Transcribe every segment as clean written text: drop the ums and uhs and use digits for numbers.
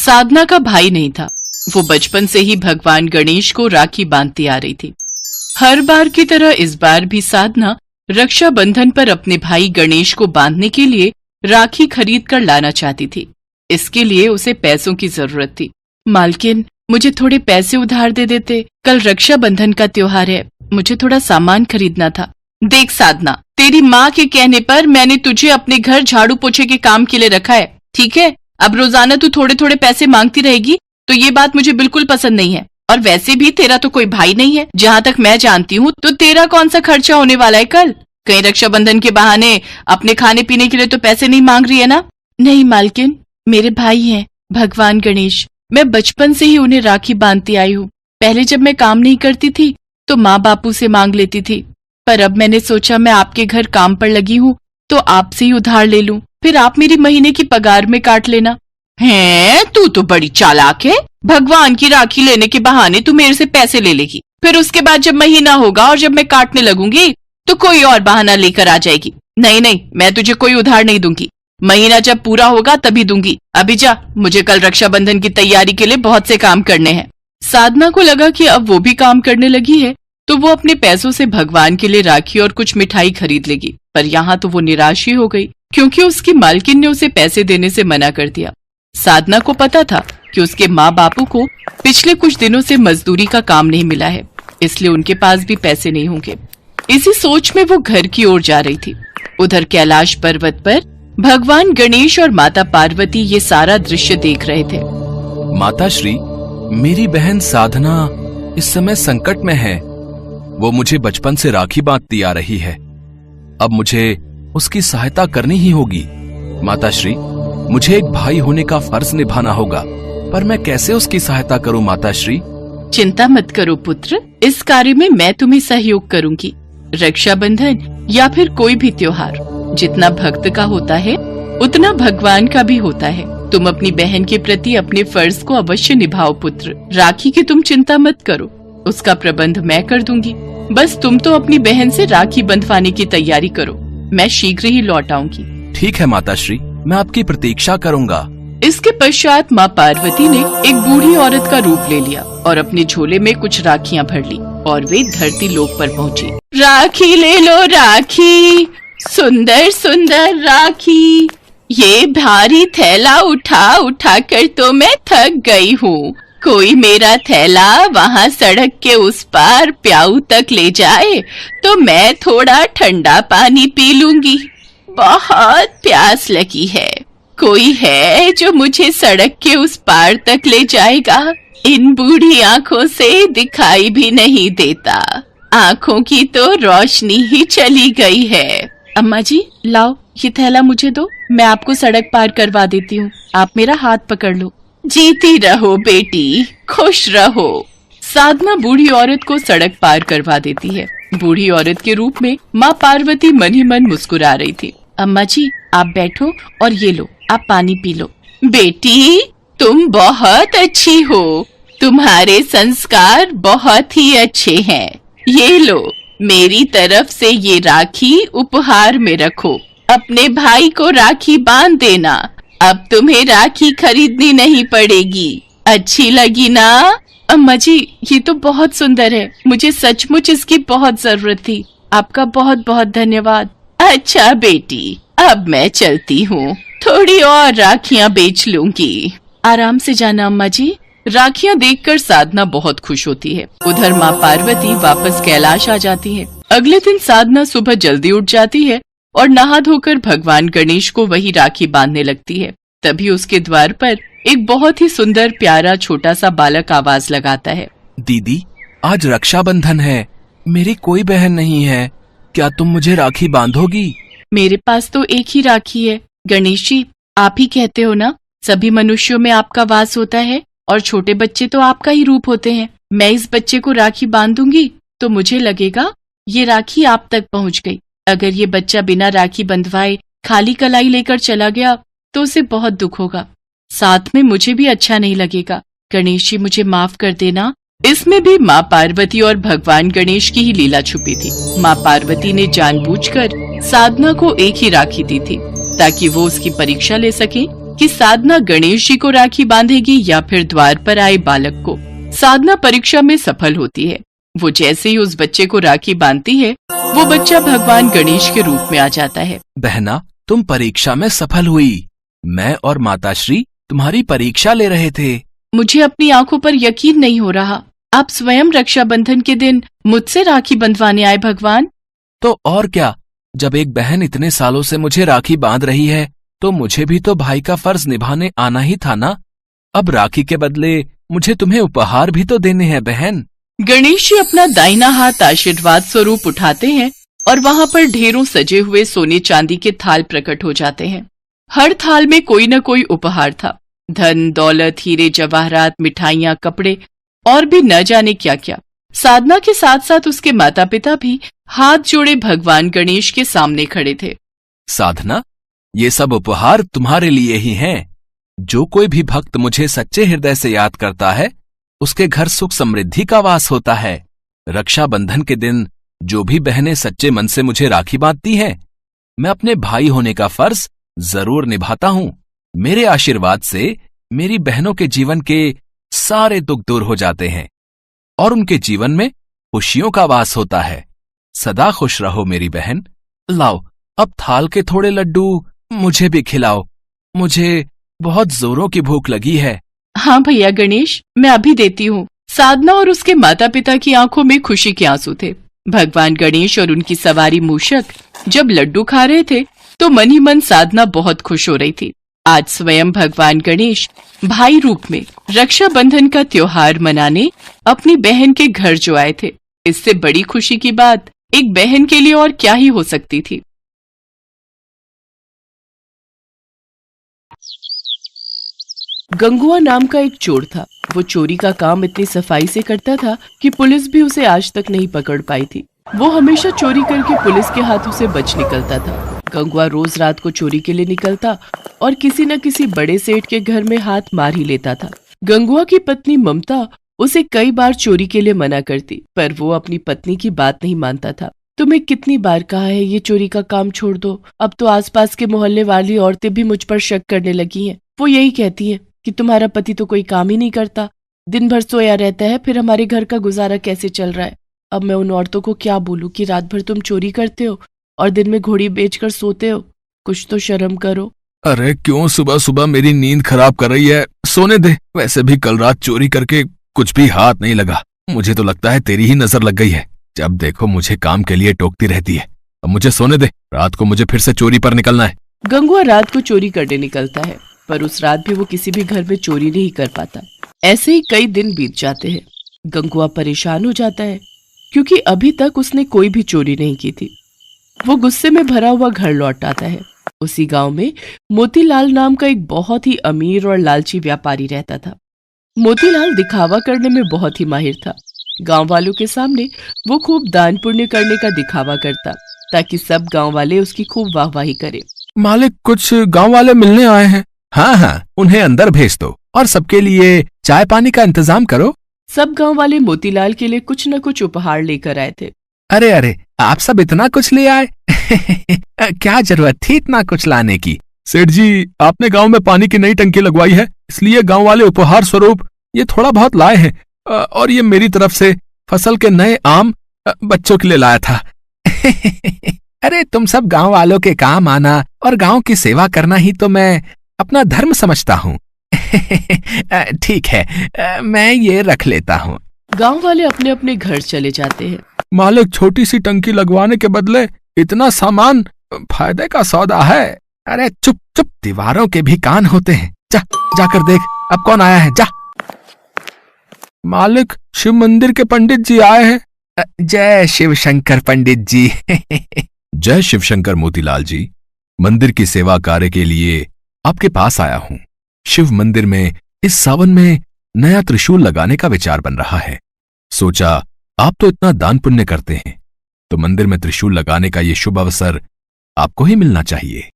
साधना का भाई नहीं था। वो बचपन से ही भगवान गणेश को राखी बांधती आ रही थी। हर बार की तरह इस बार भी साधना रक्षाबंधन पर अपने भाई गणेश को बांधने के लिए राखी खरीद कर लाना चाहती थी। इसके लिए उसे पैसों की जरूरत थी। मालकिन, मुझे थोड़े पैसे उधार दे देते, कल रक्षाबंधन का त्योहार है, मुझे थोड़ा सामान खरीदना था। देख साधना, तेरी माँ के कहने पर मैंने तुझे अपने घर झाड़ू पोछे के काम के लिए रखा है, ठीक है? अब रोजाना तू थोड़े थोड़े पैसे मांगती रहेगी तो ये बात मुझे बिल्कुल पसंद नहीं है। और वैसे भी तेरा तो कोई भाई नहीं है, जहाँ तक मैं जानती हूँ, तो तेरा कौन सा खर्चा होने वाला है कल? कहीं रक्षाबंधन के बहाने अपने खाने पीने के लिए तो पैसे नहीं मांग रही है ना? नहीं मालकिन, मेरे भाई हैं भगवान गणेश, मैं बचपन से ही उन्हें राखी बांधती आई हूँ। पहले जब मैं काम नहीं करती थी तो माँ बापू से मांग लेती थी, पर अब मैंने सोचा मैं आपके घर काम पर लगी हूँ तो आपसे ही उधार ले लूं, फिर आप मेरी महीने की पगार में काट लेना। हैं, तू तो बड़ी चालाक है। भगवान की राखी लेने के बहाने तू मेरे से पैसे ले लेगी, फिर उसके बाद जब महीना होगा और जब मैं काटने लगूंगी तो कोई और बहाना लेकर आ जाएगी। नहीं नहीं, मैं तुझे कोई उधार नहीं दूंगी, महीना जब पूरा होगा तभी दूंगी। अभी जा, मुझे कल रक्षाबंधन की तैयारी के लिए बहुत से काम करने हैं। साधना को लगा कि अब वो भी काम करने लगी है तो वो अपने पैसों से भगवान के लिए राखी और कुछ मिठाई खरीद लेगी, पर यहाँ तो वो निराश ही हो गई क्योंकि उसकी मालकिन ने उसे पैसे देने से मना कर दिया। साधना को पता था कि उसके माँ बापू को पिछले कुछ दिनों से मजदूरी का काम नहीं मिला है, इसलिए उनके पास भी पैसे नहीं होंगे। इसी सोच में वो घर की ओर जा रही थी। उधर कैलाश पर्वत पर भगवान गणेश और माता पार्वती ये सारा दृश्य देख रहे थे। माताश्री, मेरी बहन साधना इस समय संकट में है। वो मुझे बचपन से राखी बांधती आ रही है, अब मुझे उसकी सहायता करनी ही होगी। माताश्री, मुझे एक भाई होने का फर्ज निभाना होगा, पर मैं कैसे उसकी सहायता करूं माताश्री? चिंता मत करो पुत्र, इस कार्य में मैं तुम्हें सहयोग करूंगी। रक्षाबंधन या फिर कोई भी त्योहार जितना भक्त का होता है उतना भगवान का भी होता है। तुम अपनी बहन के प्रति अपने फर्ज को अवश्य निभाओ पुत्र। राखी की तुम चिंता मत करो, उसका प्रबंध मैं कर दूंगी। बस तुम तो अपनी बहन से राखी बंधवाने की तैयारी करो, मैं शीघ्र ही लौट आऊंगी। ठीक है माताश्री, मैं आपकी प्रतीक्षा करूंगा। इसके पश्चात माँ पार्वती ने एक बूढ़ी औरत का रूप ले लिया और अपने झोले में कुछ राखियाँ भर ली और वे धरती लोक पर पहुँची। राखी ले लो राखी, सुंदर सुंदर राखी, ये भारी थैला उठा उठा कर तो मैं थक गई हूँ। कोई मेरा थैला वहाँ सड़क के उस पार प्याऊ तक ले जाए तो मैं थोड़ा ठंडा पानी पी लूंगी, बहुत प्यास लगी है। कोई है जो मुझे सड़क के उस पार तक ले जाएगा? इन बूढ़ी आंखों से दिखाई भी नहीं देता, आंखों की तो रोशनी ही चली गई है। अम्मा जी, लाओ ये थैला मुझे दो, मैं आपको सड़क पार करवा देती हूँ, आप मेरा हाथ पकड़ लो। जीती रहो बेटी, खुश रहो। साधना बूढ़ी औरत को सड़क पार करवा देती है। बूढ़ी औरत के रूप में माँ पार्वती मन ही मन मुस्कुरा रही थी। अम्मा जी, आप बैठो और ये लो, आप पानी पी लो। बेटी, तुम बहुत अच्छी हो, तुम्हारे संस्कार बहुत ही अच्छे हैं। ये लो, मेरी तरफ से ये राखी उपहार में रखो, अपने भाई को राखी बांध देना। अब तुम्हें राखी खरीदनी नहीं पड़ेगी। अच्छी लगी ना? अम्मा जी, ये तो बहुत सुंदर है, मुझे सचमुच इसकी बहुत जरूरत थी, आपका बहुत बहुत धन्यवाद। अच्छा बेटी, अब मैं चलती हूँ, थोड़ी और राखियाँ बेच लूंगी। आराम से जाना अम्मा जी। राखियाँ देखकर साधना बहुत खुश होती है। उधर माँ पार्वती वापस कैलाश आ जाती है। अगले दिन साधना सुबह जल्दी उठ जाती है और नहा धोकर भगवान गणेश को वही राखी बांधने लगती है। तभी उसके द्वार पर एक बहुत ही सुंदर प्यारा छोटा सा बालक आवाज लगाता है। दीदी, आज रक्षाबंधन है, मेरी कोई बहन नहीं है, क्या तुम मुझे राखी बांधोगी? मेरे पास तो एक ही राखी है गणेश जी, आप ही कहते हो ना, सभी मनुष्यों में आपका वास होता है और छोटे बच्चे तो आपका ही रूप होते हैं। मैं इस बच्चे को राखी बांधूंगी तो मुझे लगेगा ये राखी आप तक पहुंच गई। अगर ये बच्चा बिना राखी बंधवाए खाली कलाई लेकर चला गया तो उसे बहुत दुख होगा, साथ में मुझे भी अच्छा नहीं लगेगा। गणेश जी, मुझे माफ कर देना। इसमें भी माँ पार्वती और भगवान गणेश की ही लीला छुपी थी। माँ पार्वती ने जानबूझकर साधना को एक ही राखी दी थी ताकि वो उसकी परीक्षा ले सके कि साधना गणेश जी को राखी बांधेगी या फिर द्वार पर आए बालक को। साधना परीक्षा में सफल होती है। वो जैसे ही उस बच्चे को राखी बांधती है, वो बच्चा भगवान गणेश के रूप में आ जाता है। बहना, तुम परीक्षा में सफल हुई। मैं और माताश्री तुम्हारी परीक्षा ले रहे थे। मुझे अपनी आंखों पर यकीन नहीं हो रहा। आप स्वयं रक्षाबंधन के दिन मुझसे राखी बंधवाने आए भगवान। तो और क्या, जब एक बहन इतने सालों से मुझे राखी बांध रही है तो मुझे भी तो भाई का फर्ज निभाने आना ही था ना। अब राखी के बदले मुझे तुम्हें उपहार भी तो देने हैं बहन। गणेश जी अपना दाहिना हाथ आशीर्वाद स्वरूप उठाते हैं और वहाँ पर ढेरों सजे हुए सोने चांदी के थाल प्रकट हो जाते हैं। हर थाल में कोई न कोई उपहार था। धन दौलत, हीरे जवाहरात, मिठाइयाँ, कपड़े और भी न जाने क्या क्या। साधना के साथ साथ उसके माता पिता भी हाथ जोड़े भगवान गणेश के सामने खड़े थे। साधना, ये सब उपहार तुम्हारे लिए ही हैं। जो कोई भी भक्त मुझे सच्चे हृदय से याद करता है, उसके घर सुख समृद्धि का वास होता है। रक्षाबंधन के दिन जो भी बहनें सच्चे मन से मुझे राखी बांधती हैं, मैं अपने भाई होने का फर्ज जरूर निभाता हूं। मेरे आशीर्वाद से मेरी बहनों के जीवन के सारे दुख दूर हो जाते हैं और उनके जीवन में खुशियों का वास होता है। सदा खुश रहो मेरी बहन। लाओ, अब थाल के थोड़े लड्डू मुझे भी खिलाओ। मुझे बहुत जोरों की भूख लगी है। हाँ भैया गणेश, मैं अभी देती हूँ। साधना और उसके माता पिता की आंखों में खुशी के आंसू थे। भगवान गणेश और उनकी सवारी मूषक जब लड्डू खा रहे थे तो मन ही मन साधना बहुत खुश हो रही थी। आज स्वयं भगवान गणेश भाई रूप में रक्षाबंधन का त्योहार मनाने अपनी बहन के घर जो आए थे। इससे बड़ी खुशी की बात एक बहन के लिए और क्या ही हो सकती थी। गंगुआ नाम का एक चोर था। वो चोरी का काम इतनी सफाई से करता था कि पुलिस भी उसे आज तक नहीं पकड़ पाई थी। वो हमेशा चोरी करके पुलिस के हाथों से बच निकलता था। गंगुआ रोज रात को चोरी के लिए निकलता और किसी न किसी बड़े सेठ के घर में हाथ मार ही लेता था। गंगुआ की पत्नी ममता उसे कई बार चोरी के लिए मना करती, पर वो अपनी पत्नी की बात नहीं मानता था। तुम्हें कितनी बार कहा है ये चोरी का काम छोड़ दो। अब तो आसपास के मोहल्ले वाली औरतें भी मुझ पर शक करने लगी हैं। वो यही कहती हैं कि तुम्हारा पति तो कोई काम ही नहीं करता, दिन भर सोया रहता है, फिर हमारे घर का गुजारा कैसे चल रहा है। अब मैं उन औरतों को क्या बोलूं कि रात भर तुम चोरी करते हो और दिन में घोड़ी बेचकर सोते हो। कुछ तो शर्म करो। अरे क्यों सुबह सुबह मेरी नींद खराब कर रही है? सोने दे। वैसे भी कल रात चोरी करके कुछ भी हाथ नहीं लगा। मुझे तो लगता है तेरी ही नजर लग गई है। जब देखो मुझे काम के लिए टोकती रहती है। अब मुझे सोने दे, रात को मुझे फिर से चोरी पर निकलना है। गंगुआ रात को चोरी करने निकलता है, पर उस रात भी वो किसी भी घर में चोरी नहीं कर पाता। ऐसे ही कई दिन बीत जाते हैं। गंगुआ परेशान हो जाता है क्योंकि अभी तक उसने कोई भी चोरी नहीं की थी। वो गुस्से में भरा हुआ घर लौट आता है। उसी गांव में मोतीलाल नाम का एक बहुत ही अमीर और लालची व्यापारी रहता था। मोतीलाल दिखावा करने में बहुत ही माहिर था। गांव वालों के सामने वो खूब दान पुण्य करने का दिखावा करता ताकि सब गांव वाले उसकी खूब वाहवाही करें। मालिक, कुछ गांव वाले मिलने आए हैं। हाँ हाँ, उन्हें अंदर भेज दो और सबके लिए चाय पानी का इंतजाम करो। सब गांव वाले मोतीलाल के लिए कुछ न कुछ उपहार लेकर आए थे। अरे अरे, आप सब इतना कुछ ले आए? क्या जरूरत थी इतना कुछ लाने की? सेठ जी, आपने गांव में पानी की नई टंकी लगवाई है, इसलिए गांव वाले उपहार स्वरूप ये थोड़ा बहुत लाए हैं। और ये मेरी तरफ से फसल के नए आम बच्चों के लिए लाया था। अरे तुम सब गांव वालों के काम आना और गांव की सेवा करना ही तो मैं अपना धर्म समझता हूँ। ठीक है, मैं ये रख लेता हूँ। गांव वाले अपने अपने घर चले जाते हैं। मालिक, छोटी सी टंकी लगवाने के बदले इतना सामान फायदे का सौदा है। अरे चुप चुप, दीवारों के भी कान होते हैं। जाकर देख अब कौन आया है, जा। मालिक, शिव मंदिर के पंडित जी आए हैं। जय शिव शंकर पंडित जी। जय शिव शंकर मोतीलाल जी, मंदिर की सेवा कार्य के लिए आपके पास आया हूँ। शिव मंदिर में इस सावन में नया त्रिशूल लगाने का विचार बन रहा है। सोचा आप तो इतना दान पुण्य करते हैं, तो मंदिर में त्रिशूल लगाने का ये शुभ अवसर आपको ही मिलना चाहिए।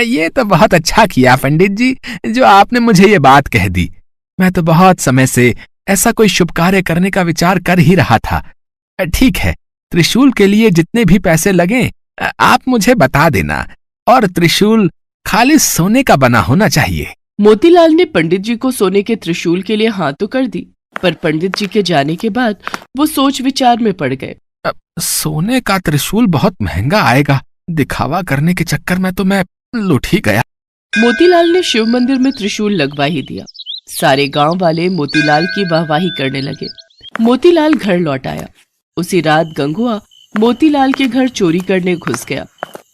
ये तो बहुत अच्छा किया पंडित जी, जो आपने मुझे ये बात कह दी। मैं तो बहुत समय से ऐसा कोई शुभ कार्य करने का विचार कर ही रहा था। ठीक है, त्रिशूल के लिए जितने भी पैसे लगे आप मुझे बता देना और त्रिशूल खाली सोने का बना होना चाहिए। मोतीलाल ने पंडित जी को सोने के त्रिशूल के लिए हाँ तो कर दी, पर पंडित जी के जाने के बाद वो सोच विचार में पड़ गए। सोने का त्रिशूल बहुत महंगा आएगा, दिखावा करने के चक्कर में तो मैं लुट ही गया। मोतीलाल ने शिव मंदिर में त्रिशूल लगवा ही दिया। सारे गांव वाले मोतीलाल की वाहवाही करने लगे। मोतीलाल घर लौट आया। उसी रात गंगुआ मोतीलाल के घर चोरी करने घुस गया,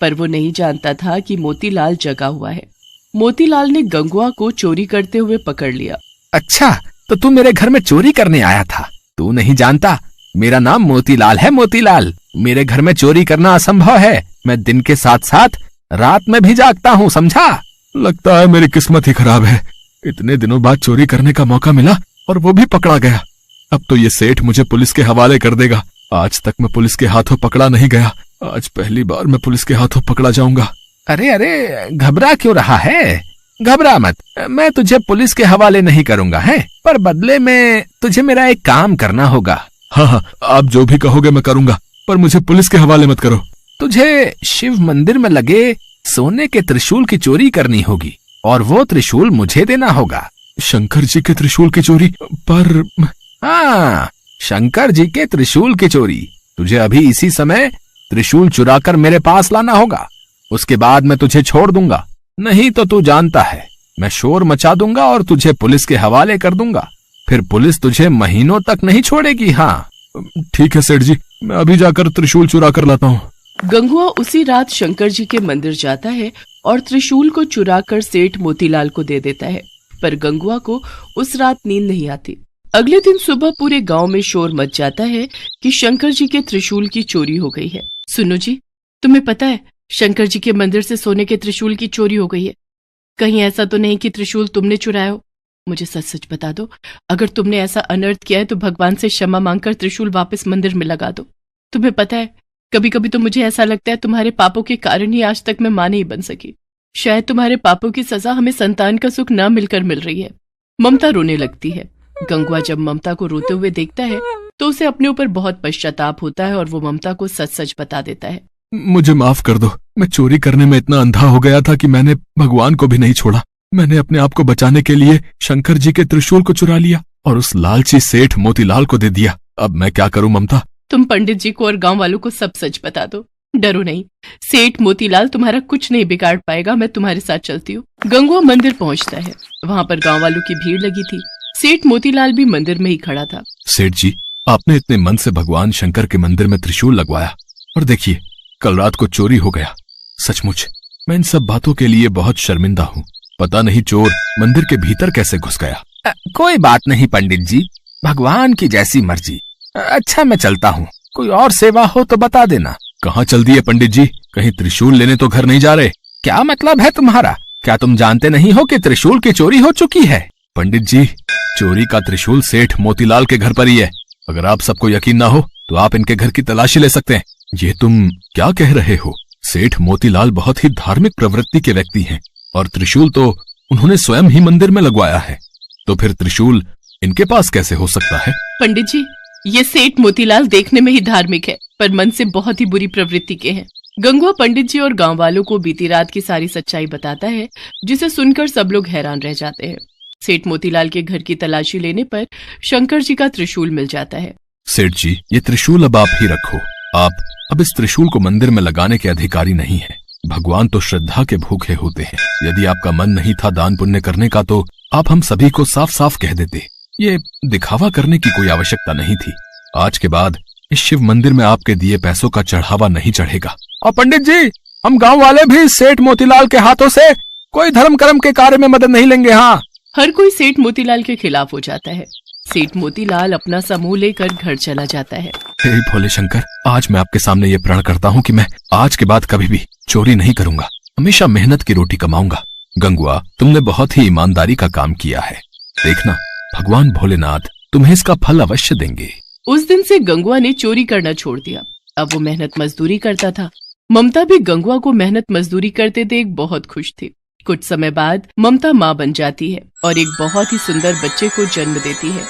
पर वो नहीं जानता था कि मोतीलाल जगा हुआ है। मोतीलाल ने गंगुआ को चोरी करते हुए पकड़ लिया। अच्छा, तो तू मेरे घर में चोरी करने आया था? तू नहीं जानता, मेरा नाम मोतीलाल है। मोतीलाल, मेरे घर में चोरी करना असंभव है। मैं दिन के साथ साथ रात में भी जागता हूँ, समझा? लगता है मेरी किस्मत ही खराब है। इतने दिनों बाद चोरी करने का मौका मिला और वो भी पकड़ा गया। अब तो ये सेठ मुझे पुलिस के हवाले कर देगा। आज तक मैं पुलिस के हाथों पकड़ा नहीं गया, आज पहली बार मैं पुलिस के हाथों पकड़ा जाऊंगा। अरे अरे, घबरा क्यों रहा है? घबरा मत, मैं तुझे पुलिस के हवाले नहीं करूंगा, है? पर बदले में तुझे मेरा एक काम करना होगा। हाँ, आप जो भी कहोगे मैं करूंगा, पर मुझे पुलिस के हवाले मत करो। तुझे शिव मंदिर में लगे सोने के त्रिशूल की चोरी करनी होगी और वो त्रिशूल मुझे देना होगा। शंकर जी के त्रिशूल की चोरी? पर हाँ, शंकर जी के त्रिशूल की चोरी। तुझे अभी इसी समय त्रिशूल चुराकर मेरे पास लाना होगा, उसके बाद मैं तुझे छोड़ दूंगा। नहीं तो तू जानता है, मैं शोर मचा दूंगा और तुझे पुलिस के हवाले कर दूंगा। फिर पुलिस तुझे महीनों तक नहीं छोड़ेगी। हाँ ठीक है सेठ जी, मैं अभी जाकर त्रिशूल चुरा कर लाता हूँ। गंगुआ उसी रात शंकर जी के मंदिर जाता है और त्रिशूल को चुराकर सेठ मोतीलाल को दे देता है, पर गंगुआ को उस रात नींद नहीं आती। अगले दिन सुबह पूरे गांव में शोर मच जाता है कि शंकर जी के त्रिशूल की चोरी हो गई है। सुनो जी, तुम्हें पता है शंकर जी के मंदिर से सोने के त्रिशूल की चोरी हो गई है। कहीं ऐसा तो नहीं कि त्रिशूल तुमने चुराया हो? मुझे सच सच बता दो, अगर तुमने ऐसा अनर्थ किया है तो भगवान से क्षमा मांगकर त्रिशूल वापस मंदिर में लगा दो। तुम्हें पता है, कभी कभी तो मुझे ऐसा लगता है तुम्हारे पापों के कारण ही आज तक मैं मां नहीं बन सकी। शायद तुम्हारे पापों की सजा हमें संतान का सुख न मिलकर मिल रही है। ममता रोने लगती है। गंगुआ जब ममता को रोते हुए देखता है तो उसे अपने ऊपर बहुत पश्चाताप होता है और वो ममता को सच सच बता देता है। मुझे माफ कर दो, मैं चोरी करने में इतना अंधा हो गया था कि मैंने भगवान को भी नहीं छोड़ा। मैंने अपने आप को बचाने के लिए शंकर जी के त्रिशूल को चुरा लिया और उस लालची सेठ मोतीलाल को दे दिया। अब मैं क्या करूं ममता? तुम पंडित जी को और गांव वालों को सब सच बता दो। डरो नहीं, सेठ मोतीलाल तुम्हारा कुछ नहीं बिगाड़ पाएगा। मैं तुम्हारे साथ चलती हूँ। गंगुआ मंदिर पहुँचता है। वहाँ पर गाँव वालों की भीड़ लगी थी। सेठ मोतीलाल भी मंदिर में ही खड़ा था। सेठ जी, आपने इतने मन से भगवान शंकर के मंदिर में त्रिशूल लगवाया और देखिए कल रात को चोरी हो गया। सचमुच मैं इन सब बातों के लिए बहुत शर्मिंदा हूँ। पता नहीं चोर मंदिर के भीतर कैसे घुस गया। कोई बात नहीं पंडित जी, भगवान की जैसी मर्जी। अच्छा मैं चलता हूँ, कोई और सेवा हो तो बता देना। कहाँ चल दिए पंडित जी? कहीं त्रिशूल लेने तो घर नहीं जा रहे? क्या मतलब है तुम्हारा? क्या तुम जानते नहीं हो कि त्रिशूल की चोरी हो चुकी है? पंडित जी, चोरी का त्रिशूल सेठ मोतीलाल के घर पर ही है। अगर आप सबको यकीन ना हो तो आप इनके घर की तलाशी ले सकते हैं। ये तुम क्या कह रहे हो? सेठ मोतीलाल बहुत ही धार्मिक प्रवृत्ति के व्यक्ति हैं और त्रिशूल तो उन्होंने स्वयं ही मंदिर में लगवाया है, तो फिर त्रिशूल इनके पास कैसे हो सकता है? पंडित जी, ये सेठ मोतीलाल देखने में ही धार्मिक है पर मन से बहुत ही बुरी प्रवृत्ति के हैं। गंगुआ पंडित जी और गांव वालों को बीती रात की सारी सच्चाई बताता है, जिसे सुनकर सब लोग हैरान रह जाते हैं। सेठ मोतीलाल के घर की तलाशी लेने पर शंकर जी का त्रिशूल मिल जाता है। सेठ जी, ये त्रिशूल अब आप ही रखो। आप अब इस त्रिशूल को मंदिर में लगाने के अधिकारी नहीं हैं। भगवान तो श्रद्धा के भूखे होते हैं। यदि आपका मन नहीं था दान पुण्य करने का तो आप हम सभी को साफ साफ कह देते। ये दिखावा करने की कोई आवश्यकता नहीं थी। आज के बाद इस शिव मंदिर में आपके दिए पैसों का चढ़ावा नहीं चढ़ेगा। और पंडित जी, हम गांव वाले भी सेठ मोतीलाल के हाथों से कोई धर्म कर्म के कार्य में मदद नहीं लेंगे। हाँ, हर कोई सेठ मोतीलाल के खिलाफ हो जाता है। सेठ मोतीलाल अपना समूह लेकर घर चला जाता है। हे भोले शंकर, आज मैं आपके सामने ये प्रण करता हूँ कि मैं आज के बाद कभी भी चोरी नहीं करूंगा, हमेशा मेहनत की रोटी कमाऊंगा। गंगुआ, तुमने बहुत ही ईमानदारी का काम किया है। देखना, भगवान भोलेनाथ तुम्हें इसका फल अवश्य देंगे। उस दिन से गंगुआ ने चोरी करना छोड़ दिया। अब वो मेहनत मजदूरी करता था। ममता भी गंगुआ को मेहनत मजदूरी करते देख बहुत खुश थी। कुछ समय बाद ममता माँ बन जाती है और एक बहुत ही सुंदर बच्चे को जन्म देती है।